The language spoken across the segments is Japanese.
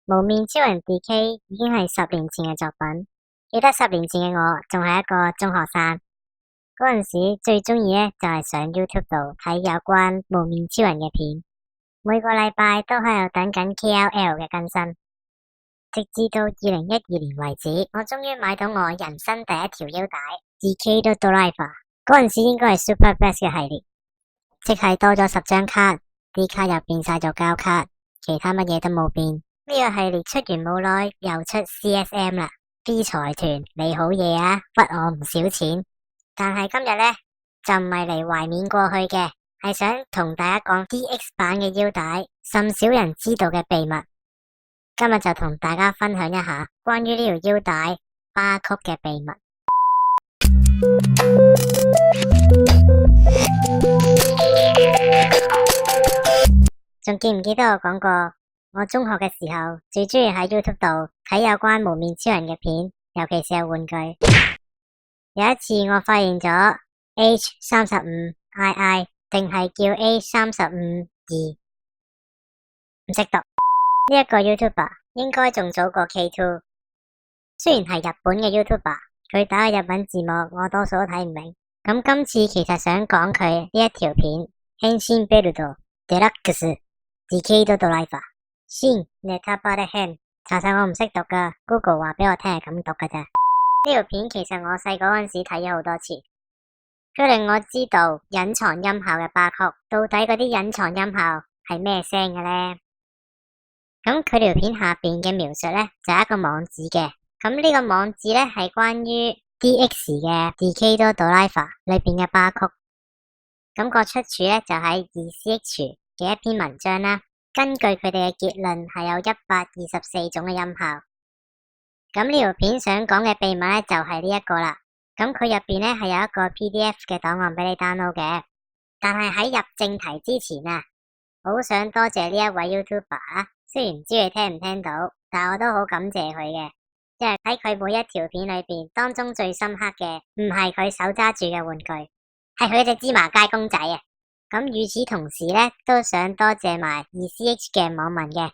無面超人 DK 已經係10年前嘅作品，記得10年前嘅我仲係一個中學生，嗰陣時最中意呢就係上 YouTube 度睇有關無面超人嘅片，每個禮拜都喺度等緊 KRL 嘅更新，直至到2012年為止，我終於買到我人生第一條腰帶 Decade Driver， 嗰陣時應該係 Super Best 嘅系列，即係多咗10張卡，啲卡又變晒做膠卡，其他乜嘢都冇變。呢個系列出完冇耐又出 CSM 啦 ，B 財團你好嘢啊，屈我唔少錢。但係今日呢，就唔係嚟懷緬過去嘅，係想同大家講 DX 版嘅腰帶，甚少人知道嘅秘密。今日就同大家分享一下關於呢條腰帶巴曲嘅秘密。仲記唔記得我講過？我中學嘅時候最中意喺 YouTube 度睇有關無面超人嘅片，尤其是係玩具。有一次我發現咗 H35II 定係叫 A352，唔識讀。呢一個 YouTuber 應該仲早過 K2， 雖然係日本嘅 YouTuber， 佢打嘅日文字幕我多數都睇唔明。咁今次其實想講佢呢一條片変身ベルトデラックスDecade Driver。先，Netabare 查實我唔識讀噶 ，Google 話俾我聽係咁讀噶咋。呢條片其實我細個嗰陣時睇咗好多次，佢令我知道隱藏音效嘅巴曲，到底嗰啲隱藏音效係咩聲嘅呢？咁佢條片下邊嘅描述呢，就係一個網址嘅，咁呢個網址呢，係關於 DX 嘅 Decade Driver 裏邊嘅巴曲，咁個出處呢，就喺 2CH 嘅一篇文章啦。根據佢哋嘅結論係有124種嘅音效，咁呢條片想講嘅秘密呢，就係呢一個啦。咁佢入邊呢，係有一個 PDF 嘅檔案俾你 download 嘅，但係喺入正題之前啊，好想多謝呢一位 YouTuber 啊，雖然唔知佢聽唔聽到，但我都好感謝佢嘅，因為喺佢每一條片裏邊當中最深刻嘅唔係佢手揸住嘅玩具，係佢隻芝麻街公仔啊。咁與此同時呢，都想多謝埋 2CH 嘅網民嘅，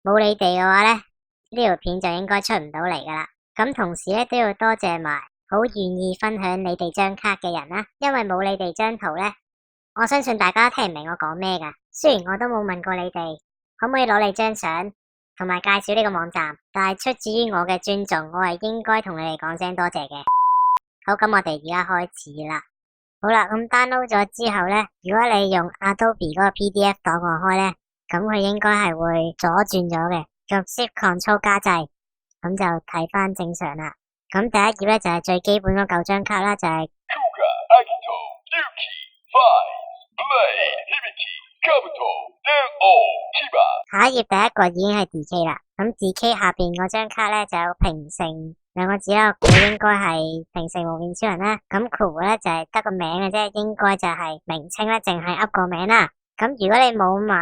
冇你哋嘅話呢，呢條片就應該出唔到嚟噶啦。咁同時呢，都要多謝埋好願意分享你哋張卡嘅人啦，因為冇你哋張圖呢，我相信大家聽唔明我講咩噶。雖然我都冇問過你哋可唔可以攞你張相同埋介紹呢個網站，但係出自於我嘅尊重，我係應該同你哋講聲多謝嘅。好，咁我哋而家開始啦。好啦，咁 download 咗之後呢，如果你用 Adobe 嗰個 PDF 檔案開呢，咁佢應該係會左轉咗嘅，用 Shift Control 加掣，咁就睇翻正常啦。咁第一頁呢，就係最基本嗰9張卡啦，就係 Kuga, Akito, Yuki, Vines, Blade, Hibiki, Kabuto, Neo, Chiba。下一頁第一個已經係 DK 啦，咁 DK 下邊嗰張卡呢，就有平成兩個字啦，我估應該係平成無面超人啦。咁Cool咧就係得個名嘅啫，應該就係名稱咧，淨係噏個名啦。咁如果你冇買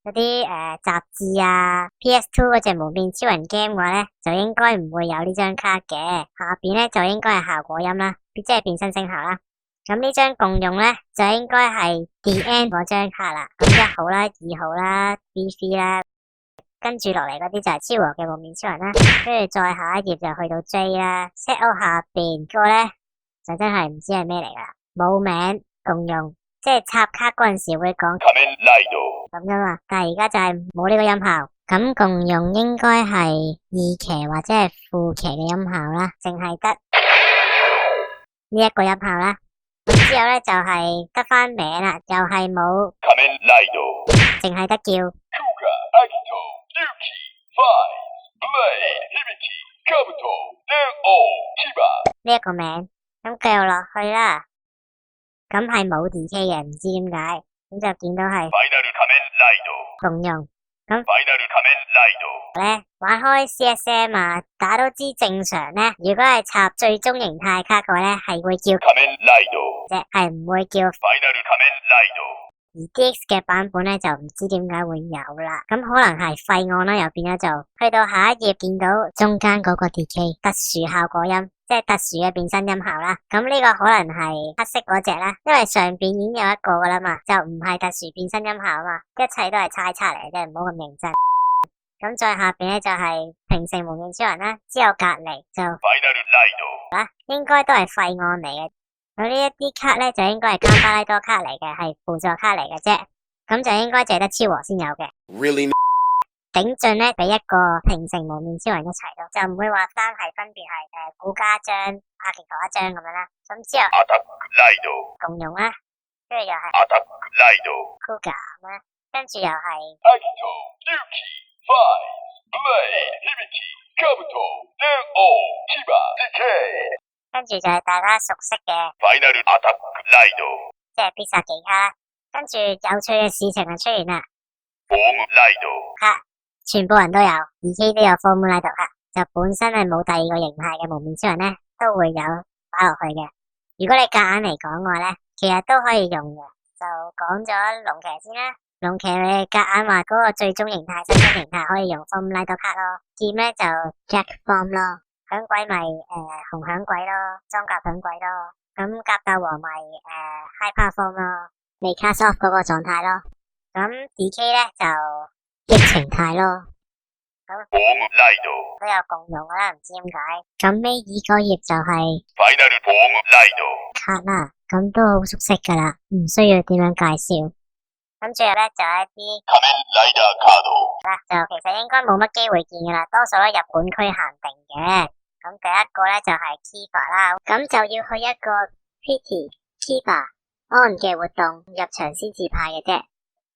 嗰啲雜誌啊 PS2 嗰隻無面超人 game 嘅話咧，就應該唔會有呢張卡嘅。下邊咧就應該係效果音啦，即係變身聲效啦。咁呢張共用咧就應該係 The End 嗰張卡啦。咁1號啦、2號啦、B3 啦。跟住落嚟嗰啲就係超和嘅無面超人啦，跟住再下一頁就去到 J 啦 ，set out 下邊個咧就真係唔知係咩嚟噶，冇名共用，即係插卡嗰陣時會講咁樣嘛，但係而家就係冇呢個音效，咁共用應該係二騎或者係副騎嘅音效啦，淨係得呢一個音效啦，咁之後咧就係得翻名啦，又係冇，淨係得叫。Yuki, Vines, Blade, Hibiki, Kabuto, Neo, Chiba。呢一個名，咁繼續落去啦，咁係冇 DK 嘅，唔知點解，咁就見到係共用，咁咧玩開 CSM 啊，大家都知正常咧，如果係插最終形態卡嘅話咧，係會叫啫，係唔會叫。而 DX 嘅版本咧就唔知點解會有啦，咁可能係廢案啦，又變咗做去到下一頁見到中間嗰個 DK 特殊效果音，即係特殊嘅變身音效啦。咁呢個可能係黑色嗰隻啦，因為上邊已經有一個噶啦嘛，就唔係特殊變身音效啊嘛，一切都係猜測嚟嘅，唔好咁認真。咁再下邊咧就係平成蒙面超人啦，之後隔離就 Final Light 應該都係廢案嚟嘅。佢呢一啲卡咧就應該係加巴拉多卡嚟嘅，係輔助卡嚟嘅啫。咁就應該淨係得超和先有嘅。 Really 頂進咧俾一個平成蒙面超人一齊咯，就唔會話單係分別係古家一張、阿奇陀一張咁樣啦。咁之後 Attack Light 共用啦，跟住又係 Attack Light Kuga 咁啦，跟住又係 Akito Yuki Faiz Blade Hibiki Kabuto Neo Chiba DK 跟住就係大家熟悉嘅， Final Attack Light 即係必殺技卡啦。跟住有趣嘅事情就出現啦， Form Light 卡全部人都有，2K 都有 Full Moon Light 卡，就本身係冇第二個形態嘅蒙面超人咧，都會有擺落去嘅。如果你夾硬嚟講嘅話咧，其實都可以用嘅。就講咗龍騎先啦，龍騎你夾硬話嗰個最終形態、新增形態可以用 Full Moon Light 卡咯，劍咧就 Jack Form 咯，響鬼咪紅響鬼咯，裝甲響鬼咯，咁甲鬥王咪Hyper Form 咯，未 cast off 嗰個狀態咯。咁 DK 咧就激情態咯， Form Light 都有共用噶啦，唔知點解。咁尾二個頁就係 Final Form Light 卡啦，咁都好熟悉噶啦，唔需要點樣介紹。咁最後咧就係一啲 Kamen Rider Card 啦，就其實應該冇乜機會見噶啦，多數都日本區限定嘅。咁第一個咧就係 Kiva 啦，咁就要去一個 Pretty Kiva On 嘅活動入場先至派嘅啫。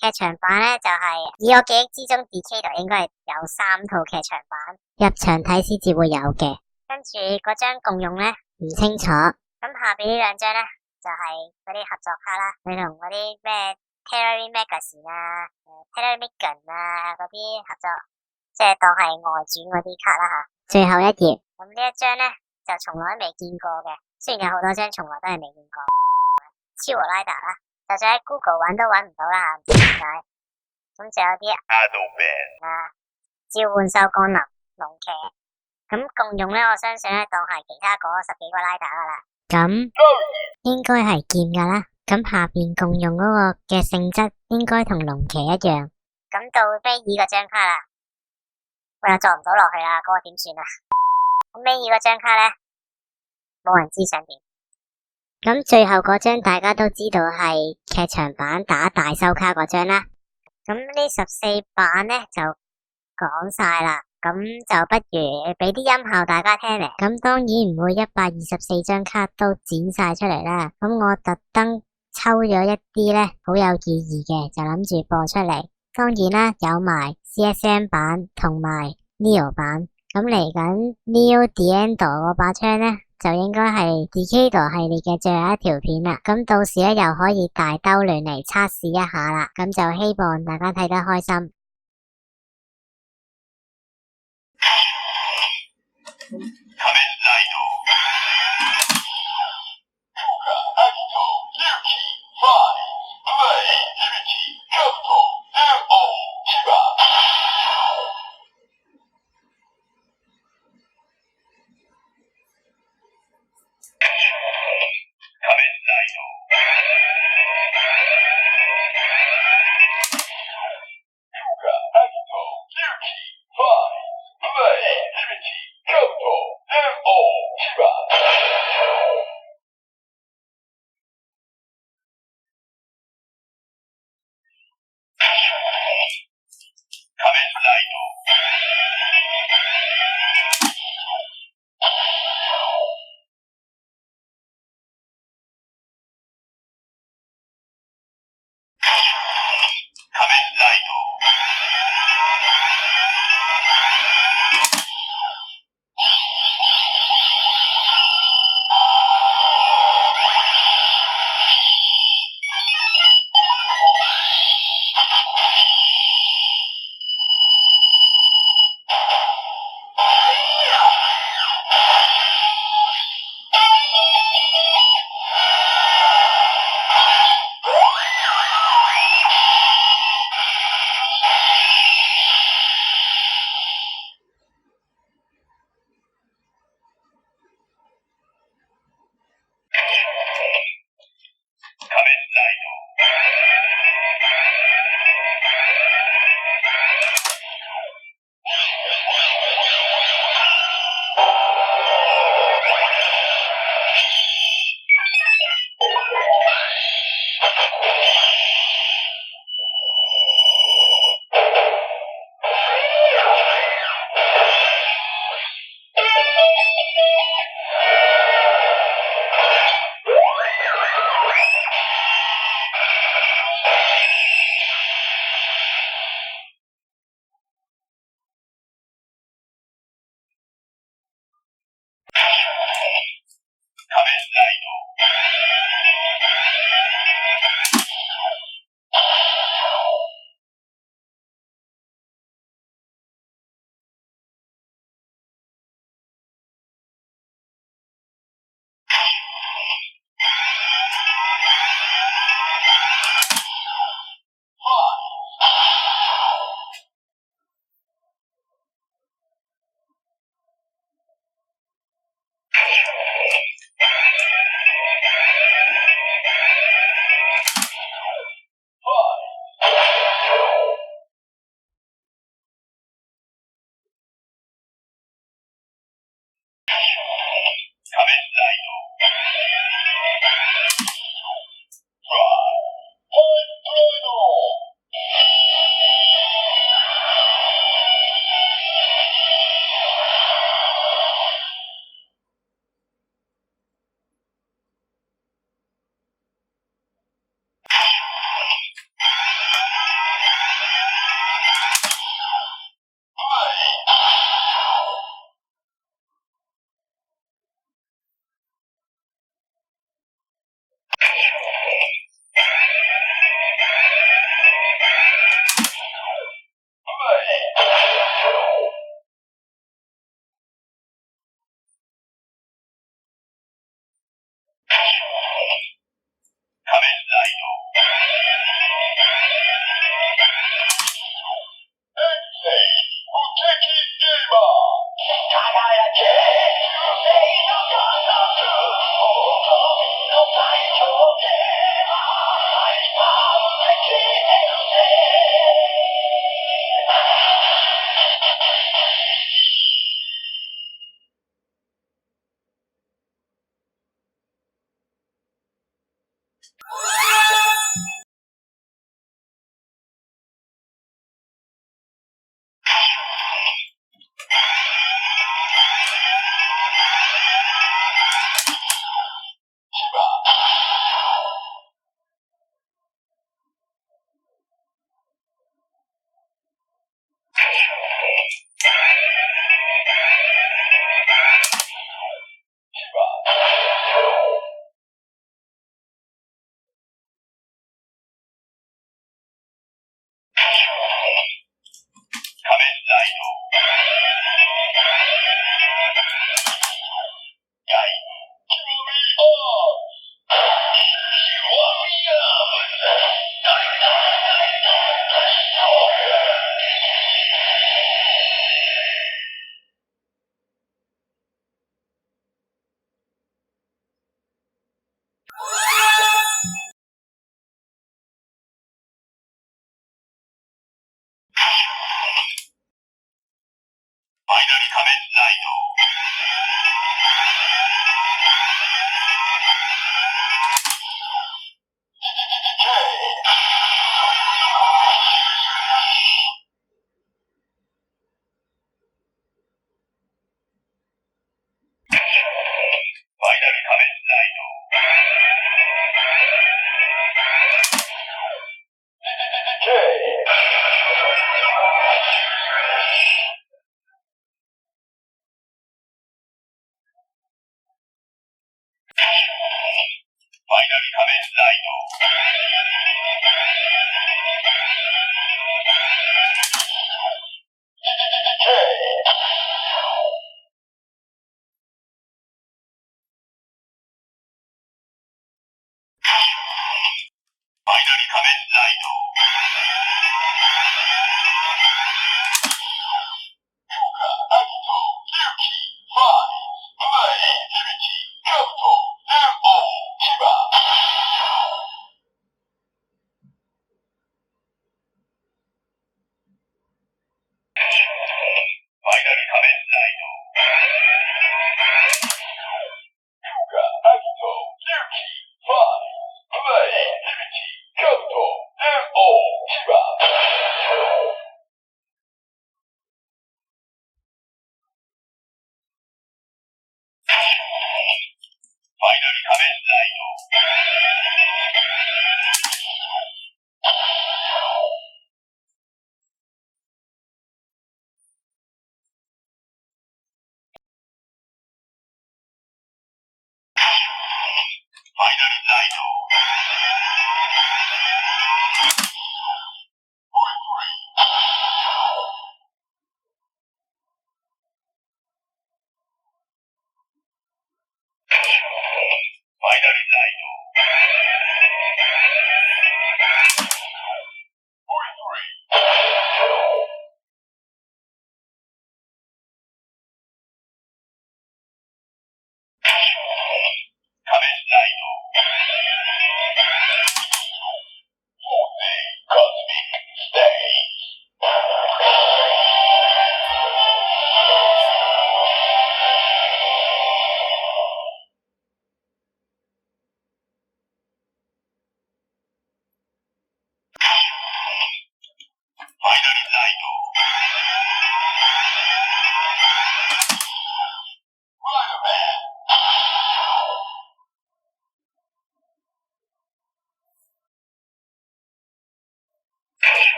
劇場版咧就係、以我記憶之中 DK 度應該係有3套劇場版，入場睇先至會有嘅。跟住嗰張共用咧唔清楚。咁下邊呢兩張咧就係嗰啲合作卡啦，你同嗰啲咩 Terry Magazine 啊、Terry Megan 啊嗰啲合作，即係當係外傳嗰啲卡啦吓。最後一頁，咁呢一張咧就從來都未見過嘅，雖然有好多張從來都係未見過。超和拉達啦，就算喺 Google 揾都揾唔到啦，唔知點解。咁仲有啲 Shadow Man 召喚獸降臨龍騎，咁共用咧，我相信咧當係其他嗰10幾個拉達噶啦。咁應該係劍噶啦。咁下邊共用嗰個嘅性質應該同龍騎一樣。咁到尾二嗰張卡啦，我又做唔到落去啦，嗰個點算啊？咁尾二嗰張卡咧，冇人知想點。咁最後嗰張大家都知道係劇場版打大收卡嗰張啦。咁呢14版咧就講晒啦，咁就不如俾啲音效大家聽嚟。咁當然唔會124張卡都剪晒出嚟啦。咁我特登抽咗一啲咧好有意義嘅，就諗住播出嚟。當然啦，有埋 CSM 版同埋 Neo 版。咁嚟緊 Neo The Endo 嗰把槍咧，就應該係 Decade 系列嘅最後一條片啦。咁到時咧又可以大兜亂嚟測試一下啦。咁就希望大家睇得開心。Kamen Rider Kuga Akito Yuki Faiz Blade Hibiki Kabuto Neo Chiba Kamen Rider Kuga Akito Yuki Faiz Blade Hibiki Kabuto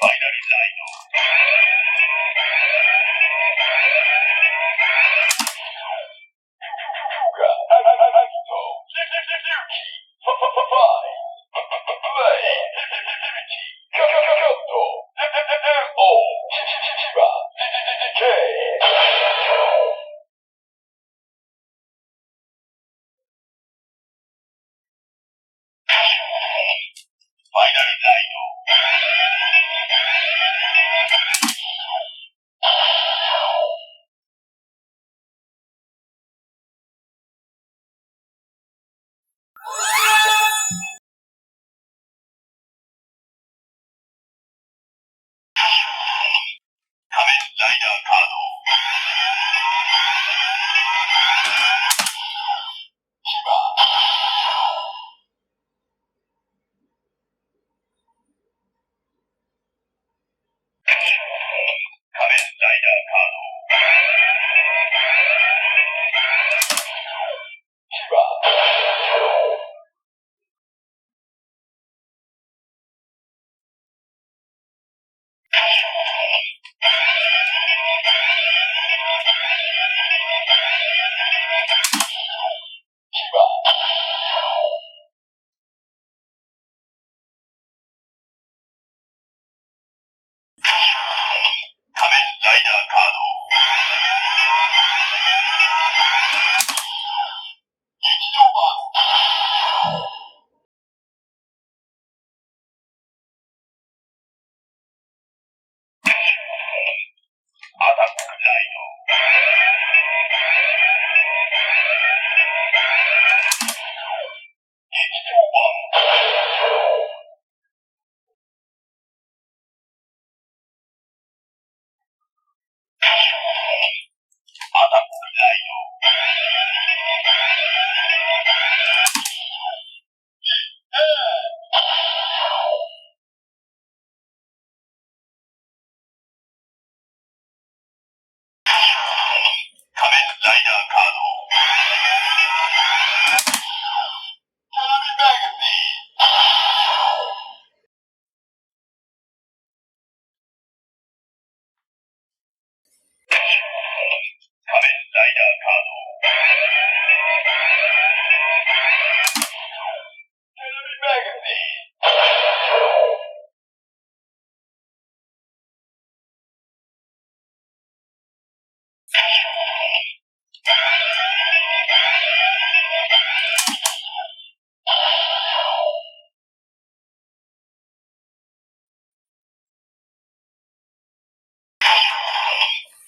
Final Night. Kuga Agito. Ryuki. Five. Play. Kyoto. O. Chiba. K. Final Night. Kamen Rider Card. Chiba. Kamen Rider Card. Chiba. Chiba. Kamen Rider Card. Ichidoban. Attack Night. Ichidoban. Attack Night. Kamen Rider Card. Television Magazine. Kamen Rider Card. Television Magazine.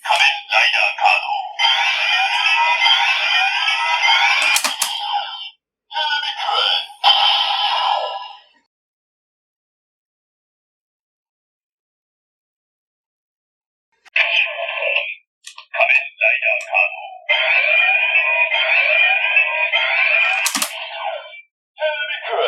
Kamen Rider Card. Television. Kamen Rider Card. Television.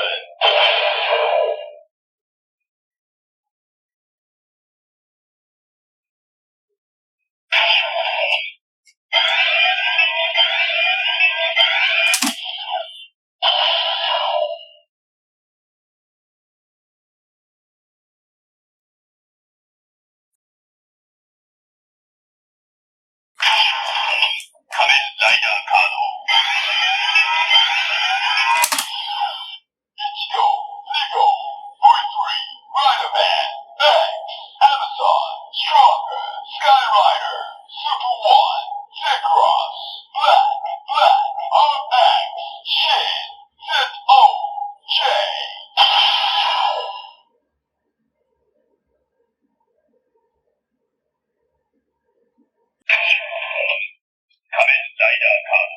Kamen Rider Card. Ichigo, Nigo, V3, Riderman, X, Amazon, Stronger, Skyrider, Super One, Zekros, Black, RX, Shin, ZO, J. Kamen Rider Card.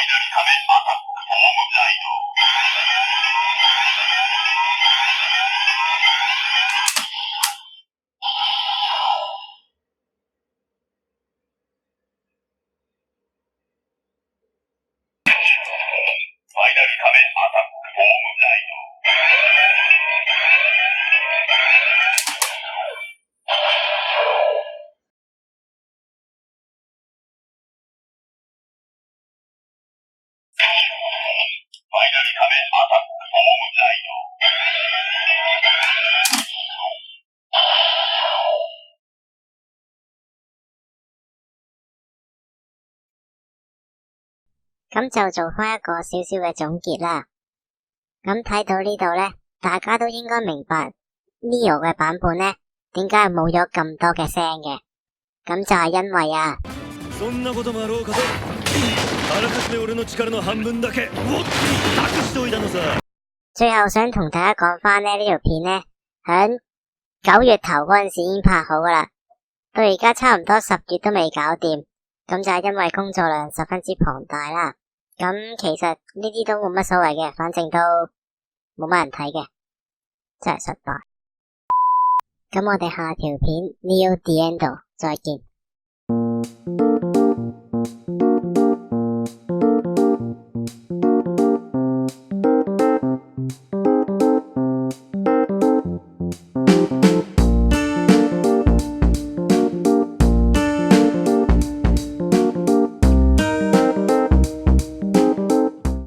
イナルカメアタックフォームライド。ファイナルカメアタックフォームライド。ファイナルカメアタックフォームライド。咁就做翻一個少少嘅總結啦。咁睇到呢度呢，大家都應該明白 Neo 嘅版本呢點解冇咗咁多嘅聲嘅。咁就係因為啊，そんなこともあろうかとあらかじめ俺の力の半分だけ託しておいたのさ。最後想同大家講翻呢條片呢，響9月頭嗰陣時已經拍好噶啦，到而家差唔多10月都未搞掂，咁就係因為工作量十分之龐大啦。咁其實呢啲都冇乜所謂嘅，反正都冇乜人睇嘅，真係失敗。咁我哋下條片 Neo The End 再見。